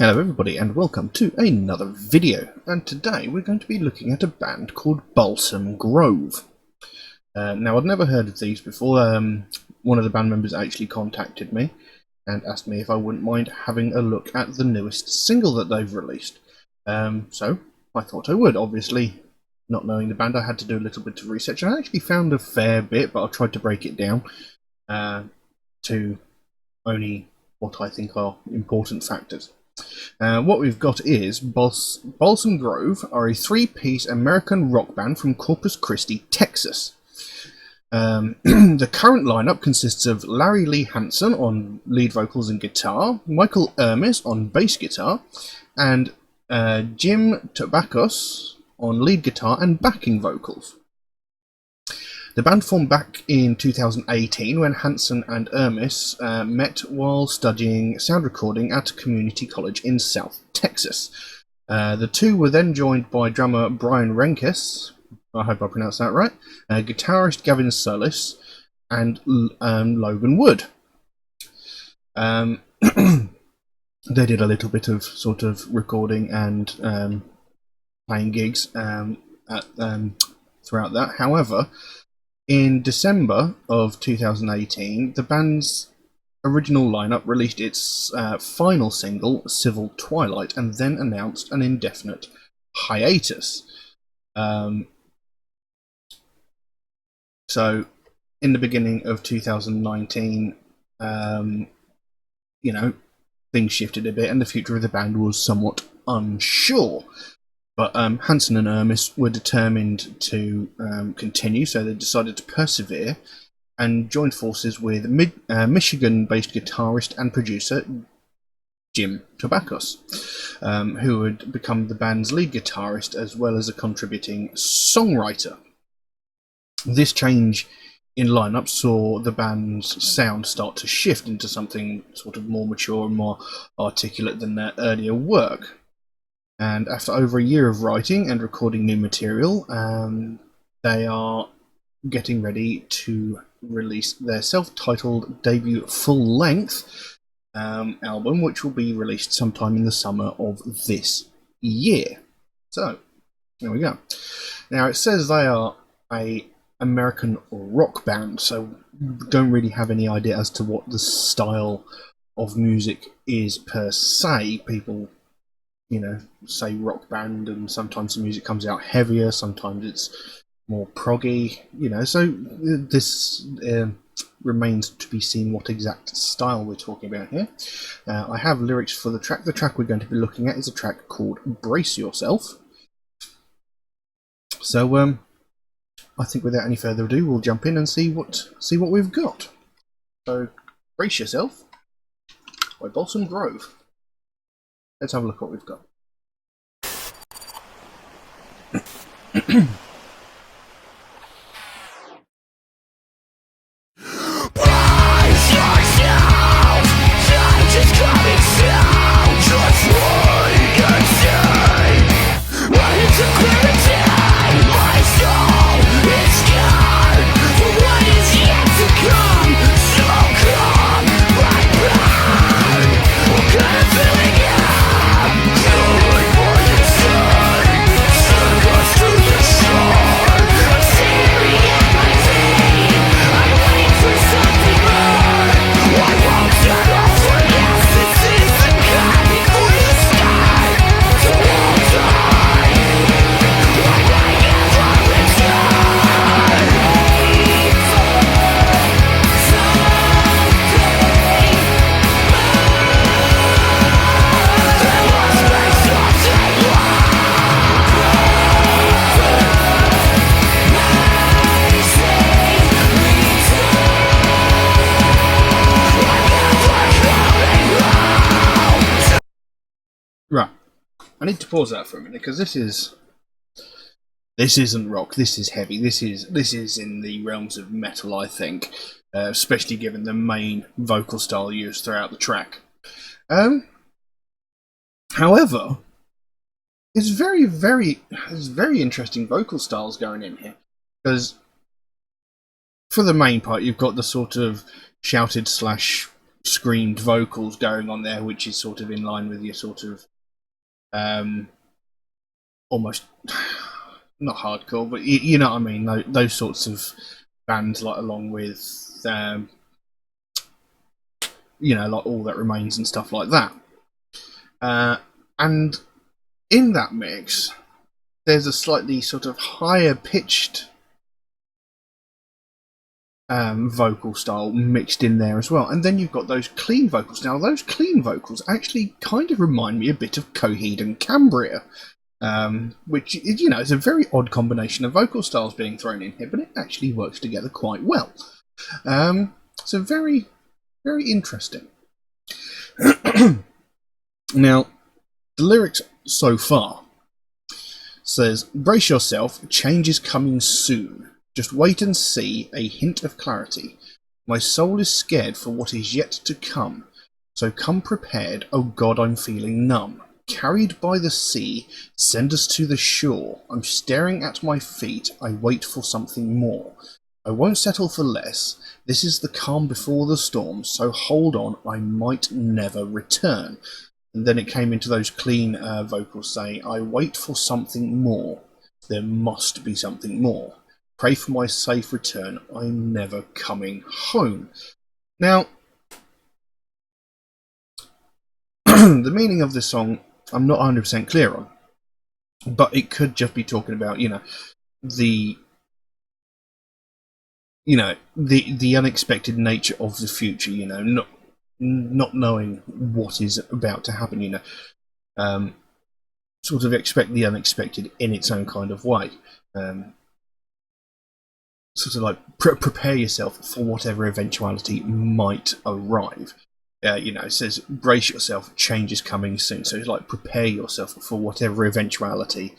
Hello everybody and welcome to another video, and today we're going to be looking at a band called Balsam Grove. Now I'd never heard of these before. One of the band members actually contacted me and asked me if I wouldn't mind having a look at the newest single that they've released. So I thought I would. Obviously, not knowing the band, I had to do a little bit of research, and I actually found a fair bit, but I tried to break it down to only what I think are important factors. What we've got is Balsam Grove are a three-piece American rock band from Corpus Christi, Texas. The current lineup consists of Larry Lee Hansen on lead vocals and guitar, Michael Ermis on bass guitar, and Jim Tabakos on lead guitar and backing vocals. The band formed back in 2018 when Hansen and Ermis met while studying sound recording at a community college in South Texas. The two were then joined by drummer Brian Renkes, I hope I pronounced that right, guitarist Gavin Solis, and Logan Wood. They did a little bit of sort of recording and playing gigs throughout that. However, in December of 2018, the band's original lineup released its final single, Civil Twilight, and then announced an indefinite hiatus. So, in the beginning of 2019, things shifted a bit, and the future of the band was somewhat unsure. But Hansen and Ermis were determined to continue, so they decided to persevere and joined forces with Michigan-based guitarist and producer Jim Tabakos, who had become the band's lead guitarist as well as a contributing songwriter. This change in lineup saw the band's sound start to shift into something sort of more mature and more articulate than their earlier work. And after over a year of writing and recording new material, they are getting ready to release their self-titled debut full-length album, which will be released sometime in the summer of this year. So, there we go. Now, it says they are a American rock band, so don't really have any idea as to what the style of music is per se. People say rock band, and sometimes the music comes out heavier, sometimes it's more proggy, so this remains to be seen what exact style we're talking about here. I have lyrics for the track. The track we're going to be looking at is a track called Brace Yourself. So I think without any further ado, we'll jump in and see what we've got. So, Brace Yourself by Balsam Grove. Let's have a look at what we've got. Right, I need to pause that for a minute because this isn't rock. This is heavy. This is in the realms of metal, I think, especially given the main vocal style used throughout the track. However, it's very interesting vocal styles going in here, because for the main part you've got the sort of shouted slash screamed vocals going on there, which is sort of in line with your sort of almost not hardcore, but you know what I mean. Those sorts of bands, like along with you know, like All That Remains and stuff like that. And in that mix, there's a slightly sort of higher pitched vocal style mixed in there as well. And then you've got those clean vocals. Now, those clean vocals actually kind of remind me a bit of Coheed and Cambria, which, you know, is a very odd combination of vocal styles being thrown in here, but it actually works together quite well. So very, very interesting. Now, the lyrics so far says, brace yourself, change is coming soon. Just wait and see, a hint of clarity. My soul is scared for what is yet to come. So come prepared, oh God, I'm feeling numb. Carried by the sea, send us to the shore. I'm staring at my feet, I wait for something more. I won't settle for less. This is the calm before the storm, so hold on, I might never return. And then it came into those clean vocals saying, I wait for something more. There must be something more. Pray for my safe return. I'm never coming home. Now, the meaning of this song, I'm not 100% clear on. But it could just be talking about, you know, the unexpected nature of the future, you know, not knowing what is about to happen, you know, sort of expect the unexpected in its own kind of way, sort of like prepare yourself for whatever eventuality might arrive. You know, it says brace yourself, change is coming soon. So it's like prepare yourself for whatever eventuality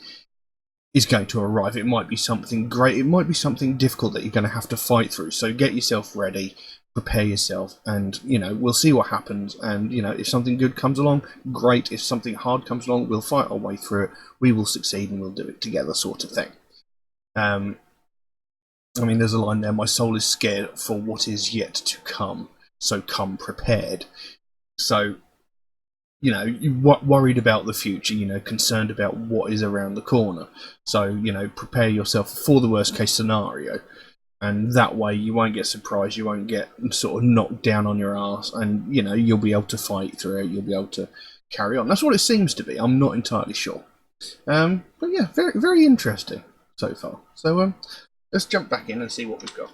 is going to arrive. It might be something great, it might be something difficult that you're going to have to fight through. So get yourself ready, prepare yourself, and, you know, we'll see what happens. And, you know, if something good comes along, great. If something hard comes along, we'll fight our way through it. We will succeed and we'll do it together, sort of thing. I mean, there's a line there, my soul is scared for what is yet to come, so come prepared. So, you know, you're worried about the future, you know, concerned about what is around the corner. So, you know, prepare yourself for the worst case scenario. And that way you won't get surprised, you won't get sort of knocked down on your ass, and, you know, you'll be able to fight through it, you'll be able to carry on. That's what it seems to be, I'm not entirely sure. But yeah, very, very interesting so far. So, let's jump back in and see what we've got.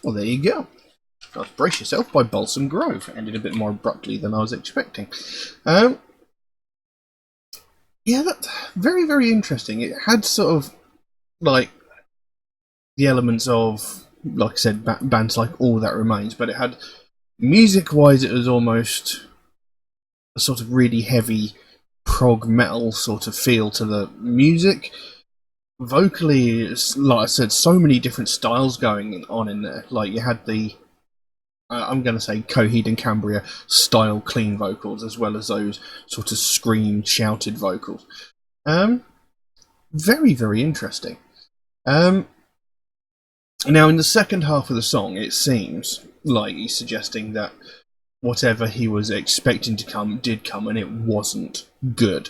Well, there you go. That's Brace Yourself by Balsam Grove. Ended a bit more abruptly than I was expecting. Yeah, that's very, very interesting. It had sort of, like, the elements of, like I said, bands like All That Remains, but it had, music-wise, it was almost a sort of really heavy prog metal sort of feel to the music. Vocally, it's, like I said, so many different styles going on in there. Like, you had the, I'm going to say Coheed and Cambria style clean vocals, as well as those sort of screamed, shouted vocals. Very, very interesting. Now, in the second half of the song, it seems like he's suggesting that whatever he was expecting to come did come, and it wasn't good.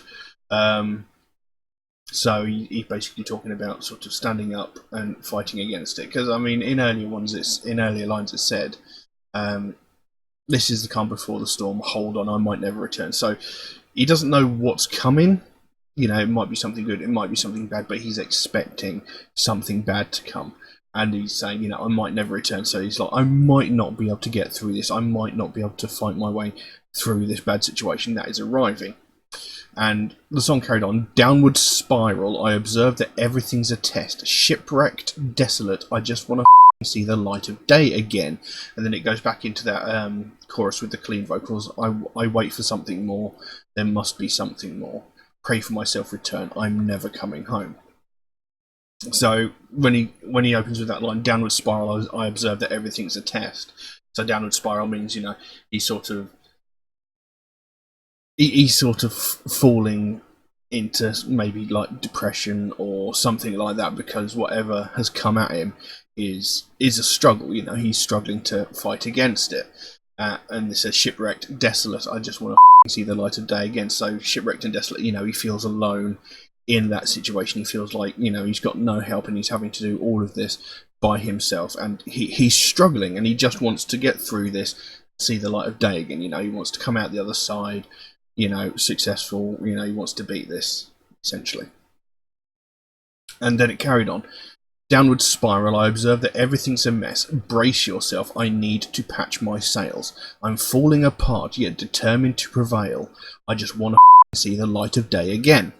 So he's basically talking about sort of standing up and fighting against it. Because I mean, in earlier lines, it said, "This is the calm before the storm. Hold on, I might never return." So he doesn't know what's coming. You know, it might be something good, it might be something bad, but he's expecting something bad to come. And he's saying, you know, I might never return. So he's like, I might not be able to get through this. I might not be able to fight my way through this bad situation that is arriving. And the song carried on. Downward spiral, I observe that everything's a test. Shipwrecked, desolate, I just want to see the light of day again. And then it goes back into that chorus with the clean vocals. I wait for something more. There must be something more. Pray for myself return. I'm never coming home. So when he opens with that line, downward spiral, I observe that everything's a test. So downward spiral means, you know, he's sort of falling into maybe like depression or something like that, because whatever has come at him is a struggle. You know, he's struggling to fight against it. And it says shipwrecked, desolate. I just want to see the light of day again. So shipwrecked and desolate. You know, he feels alone in that situation. He feels like, you know, he's got no help and he's having to do all of this by himself, and he's struggling, and he just wants to get through this, see the light of day again. You know, he wants to come out the other side, you know, successful. You know, he wants to beat this, essentially. And then it carried on. Downward spiral, I observe that everything's a mess. Brace yourself, I need to patch my sails. I'm falling apart, yet determined to prevail. I just want to see the light of day again.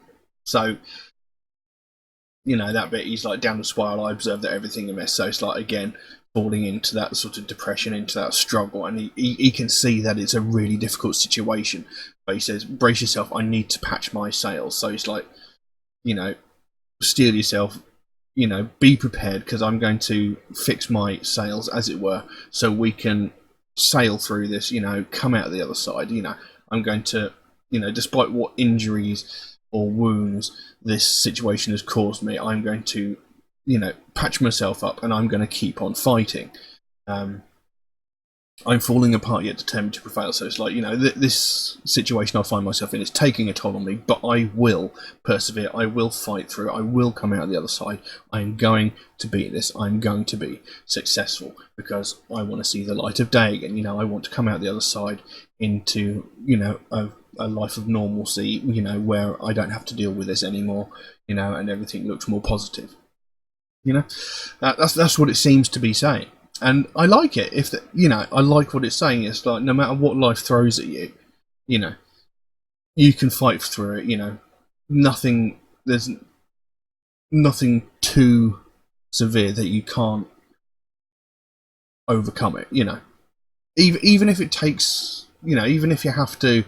So, you know, that bit, he's like, downward spiral, I observe that everything's a mess. So it's like, again, falling into that sort of depression, into that struggle. And he can see that it's a really difficult situation. But he says, brace yourself, I need to patch my sails. So it's like, you know, steel yourself, you know, be prepared, because I'm going to fix my sails, as it were, so we can sail through this, you know, come out the other side. You know, I'm going to, you know, despite what injuries or wounds this situation has caused me, I'm going to, you know, patch myself up, and I'm going to keep on fighting. I'm falling apart yet determined to prevail. So it's like, you know, this situation I find myself in is taking a toll on me, but I will persevere. I will fight through it. I will come out the other side. I'm going to beat this. I'm going to be successful, because I want to see the light of day again. You know, I want to come out the other side into, you know, a life of normalcy, you know, where I don't have to deal with this anymore, you know, and everything looks more positive. You know, that's what it seems to be saying. And I like it. You know, I like what it's saying. It's like, no matter what life throws at you, you know, you can fight through it. You know, there's nothing too severe that you can't overcome it. You know, even if it takes, you know, even if you have to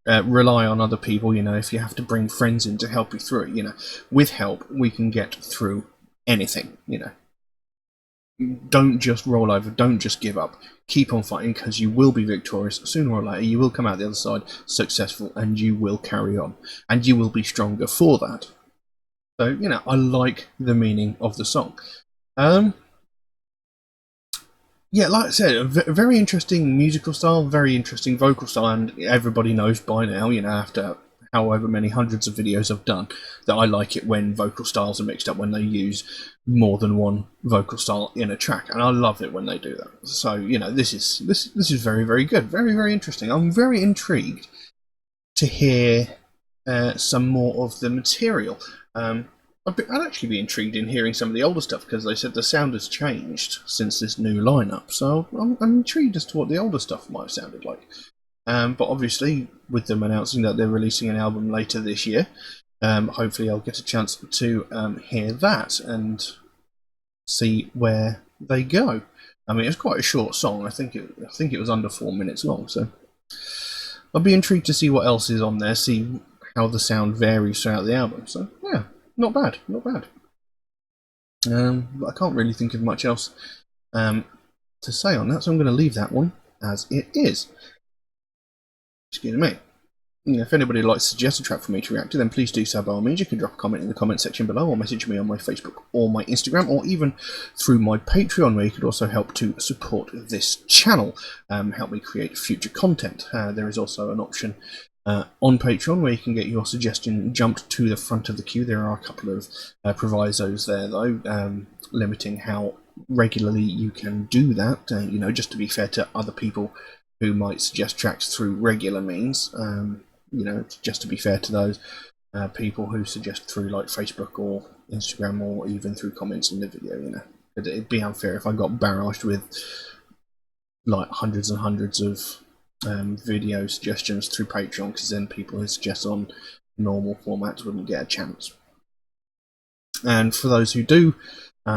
rely on other people, you know, if you have to bring friends in to help you through it, you know, with help we can get through anything. You know. Don't just roll over, don't just give up. Keep on fighting, because you will be victorious sooner or later. You will come out the other side successful, and you will carry on, and you will be stronger for that. So, you know, I like the meaning of the song. Yeah, like I said, a very interesting musical style, very interesting vocal style, and everybody knows by now, you know, after however many hundreds of videos I've done, that I like it when vocal styles are mixed up, when they use more than one vocal style in a track, and I love it when they do that. So, you know, this is very, very good, very, very interesting. I'm very intrigued to hear some more of the material. I'd actually be intrigued in hearing some of the older stuff, because they said the sound has changed since this new lineup. So I'm intrigued as to what the older stuff might have sounded like. But obviously, with them announcing that they're releasing an album later this year, hopefully I'll get a chance to hear that and see where they go. I mean, it's quite a short song. I think it was under 4 minutes long. So I'll be intrigued to see what else is on there, see how the sound varies throughout the album. So yeah, not bad, not bad. But I can't really think of much else to say on that, so I'm going to leave that one as it is. Excuse me. If anybody would like to suggest a track for me to react to, then please do so by all means. You can drop a comment in the comment section below, or message me on my Facebook or my Instagram, or even through my Patreon, where you could also help to support this channel, help me create future content. There is also an option on Patreon where you can get your suggestion jumped to the front of the queue. There are a couple of provisos there, though, limiting how regularly you can do that, just to be fair to other people who might suggest tracks through regular means. Just to be fair to those people who suggest through like Facebook or Instagram, or even through comments in the video. It'd be unfair if I got barraged with like hundreds and hundreds of video suggestions through Patreon, because then people who suggest on normal formats wouldn't get a chance. And for those who do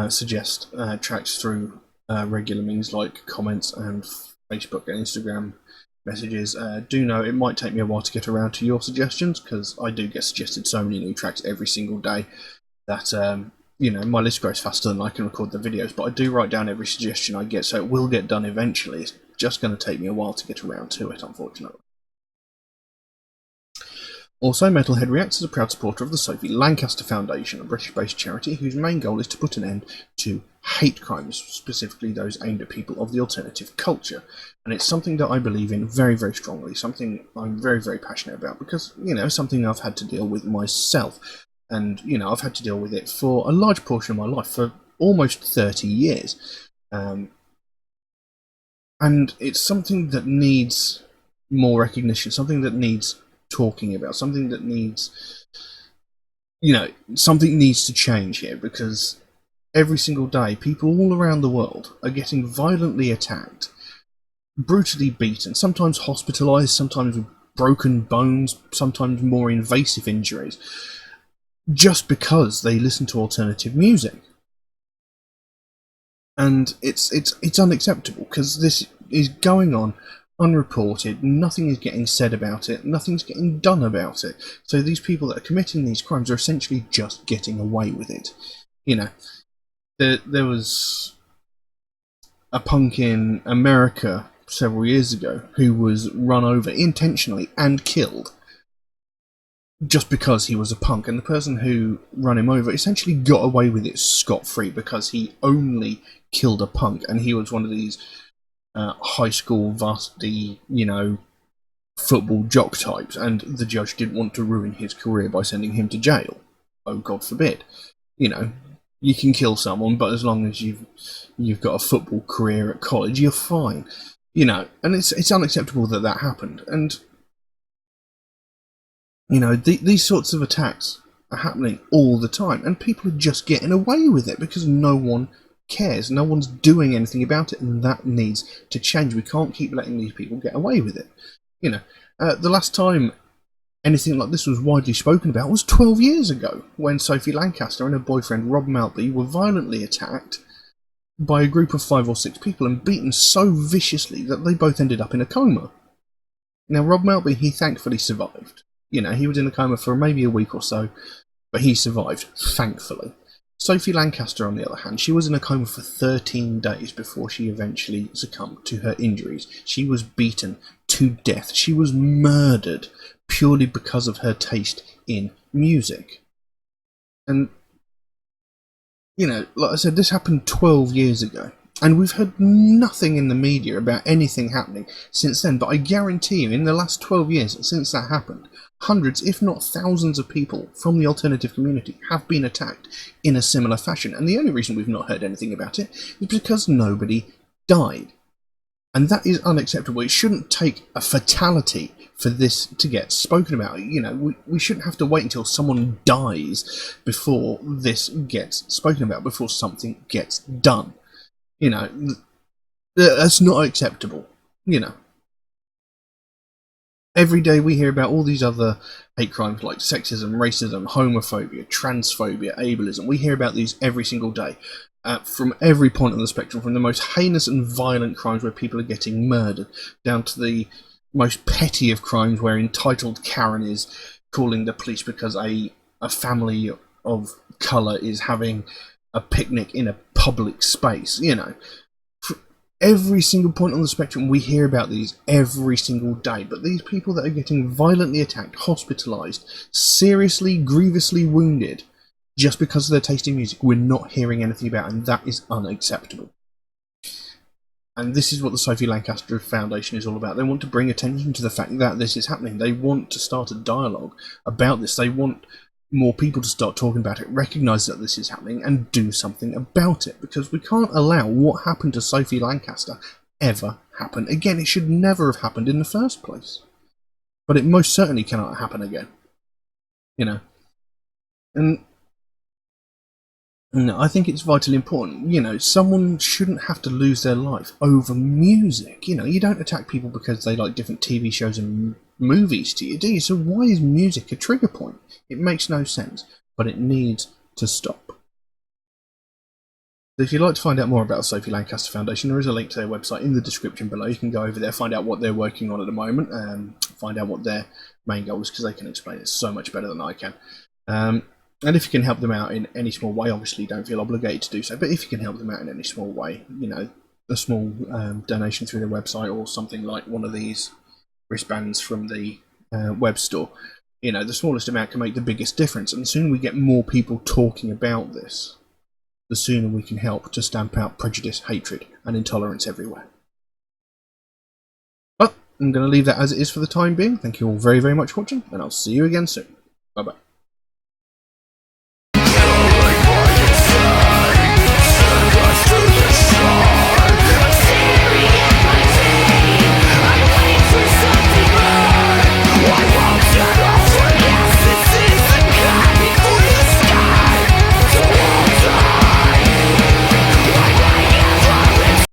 suggest tracks through regular means like comments and Facebook and Instagram messages, do know it might take me a while to get around to your suggestions, because I do get suggested so many new tracks every single day that my list grows faster than I can record the videos. But I do write down every suggestion I get, so it will get done eventually. It's just going to take me a while to get around to it, unfortunately. Also, Metalhead Reacts is a proud supporter of the Sophie Lancaster Foundation, a British-based charity whose main goal is to put an end to hate crimes, specifically those aimed at people of the alternative culture. And it's something that I believe in very, very strongly, something I'm very, very passionate about, because, something I've had to deal with myself. And, I've had to deal with it for a large portion of my life, for almost 30 years. And it's something that needs more recognition, something that needs talking about, something that needs, something needs to change here, because every single day people all around the world are getting violently attacked, brutally beaten, sometimes hospitalized, sometimes with broken bones, sometimes more invasive injuries, just because they listen to alternative music. And it's unacceptable, because this is going on unreported, nothing is getting said about it, nothing's getting done about it. So these people that are committing these crimes are essentially just getting away with it. There was a punk in America several years ago who was run over intentionally and killed just because he was a punk, and the person who ran him over essentially got away with it scot-free because he only killed a punk, and he was one of these high school varsity, football jock types, and the judge didn't want to ruin his career by sending him to jail. Oh, God forbid. You can kill someone, but as long as you've got a football career at college, you're fine. And it's unacceptable that happened. And these sorts of attacks are happening all the time, and people are just getting away with it because no one cares. No one's doing anything about it, and that needs to change. We can't keep letting these people get away with it. The last time anything like this was widely spoken about was 12 years ago, when Sophie Lancaster and her boyfriend Rob Maltby were violently attacked by a group of 5 or 6 people and beaten so viciously that they both ended up in a coma. Now, Rob Maltby, he thankfully survived. He was in a coma for maybe a week or so, but he survived, thankfully. Sophie Lancaster, on the other hand, she was in a coma for 13 days before she eventually succumbed to her injuries. She was beaten to death. She was murdered purely because of her taste in music. And, like I said, this happened 12 years ago. And we've heard nothing in the media about anything happening since then. But I guarantee you, in the last 12 years since that happened, hundreds, if not thousands of people from the alternative community have been attacked in a similar fashion. And the only reason we've not heard anything about it is because nobody died. And that is unacceptable. It shouldn't take a fatality for this to get spoken about. You know, we shouldn't have to wait until someone dies before this gets spoken about, before something gets done. You know, that's not acceptable. You know, every day we hear about all these other hate crimes like sexism, racism, homophobia, transphobia, ableism. We hear about these every single day. From every point on the spectrum, from the most heinous and violent crimes where people are getting murdered, down to the most petty of crimes where entitled Karen is calling the police because a family of colour is having a picnic in a public space. You know, every single point on the spectrum, we hear about these every single day. But these people that are getting violently attacked, hospitalised, seriously, grievously wounded, just because of their taste in music, we're not hearing anything about, and that is unacceptable. And this is what the Sophie Lancaster Foundation is all about. They want to bring attention to the fact that this is happening. They want to start a dialogue about this. They want more people to start talking about it, recognise that this is happening, and do something about it. Because we can't allow what happened to Sophie Lancaster ever happen again. It should never have happened in the first place. But it most certainly cannot happen again. You know? And no, I think it's vitally important. You know, someone shouldn't have to lose their life over music. You know, you don't attack people because they like different TV shows and movies to you, do you? So why is music a trigger point? It makes no sense, but it needs to stop. So if you'd like to find out more about the Sophie Lancaster Foundation, there is a link to their website in the description below. You can go over there, find out what they're working on at the moment, and find out what their main goal is, because they can explain it so much better than I can. And if you can help them out in any small way, obviously don't feel obligated to do so, but if you can help them out in any small way, you know, a small donation through their website or something like one of these wristbands from the web store, you know, the smallest amount can make the biggest difference. And the sooner we get more people talking about this, the sooner we can help to stamp out prejudice, hatred, and intolerance everywhere. But I'm going to leave that as it is for the time being. Thank you all very, very much for watching, and I'll see you again soon. Bye-bye.